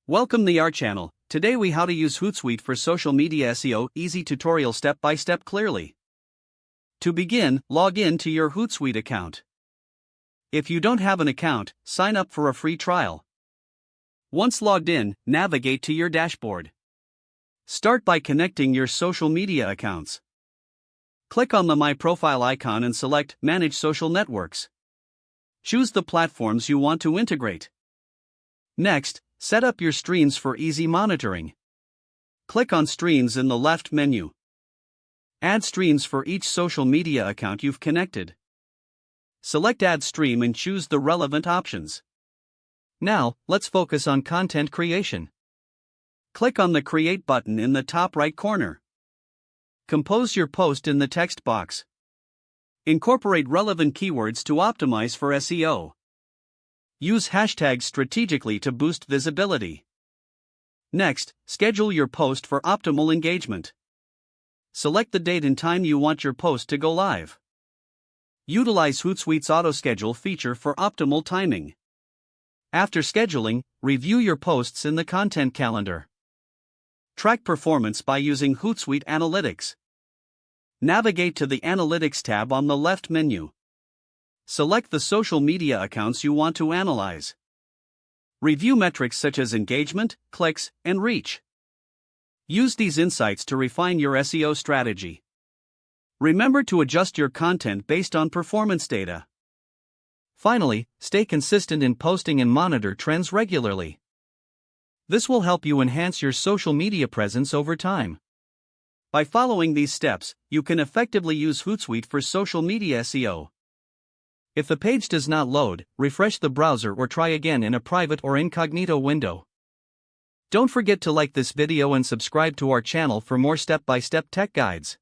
Welcome to our channel. Today we how to use Hootsuite for social media SEO, easy tutorial step by step clearly. To begin, log in to your Hootsuite account. If you don't have an account, sign up for a free trial. Once logged in, navigate to your dashboard. Start by connecting your social media accounts. Click on the My Profile icon and select Manage Social Networks. Choose the platforms you want to integrate. Next, set up your streams for easy monitoring. Click on Streams in the left menu. Add streams for each social media account you've connected. Select Add Stream and choose the relevant options. Now, let's focus on content creation. Click on the Create button in the top right corner. Compose your post in the text box. Incorporate relevant keywords to optimize for SEO. Use hashtags strategically to boost visibility. Next, schedule your post for optimal engagement. Select the date and time you want your post to go live. Utilize Hootsuite's auto-schedule feature for optimal timing. After scheduling, review your posts in the content calendar. Track performance by using Hootsuite Analytics. Navigate to the Analytics tab on the left menu. Select the social media accounts you want to analyze. Review metrics such as engagement, clicks, and reach. Use these insights to refine your SEO strategy. Remember to adjust your content based on performance data. Finally, stay consistent in posting and monitor trends regularly. This will help you enhance your social media presence over time. By following these steps, you can effectively use Hootsuite for social media SEO. If the page does not load, refresh the browser or try again in a private or incognito window. Don't forget to like this video and subscribe to our channel for more step-by-step tech guides.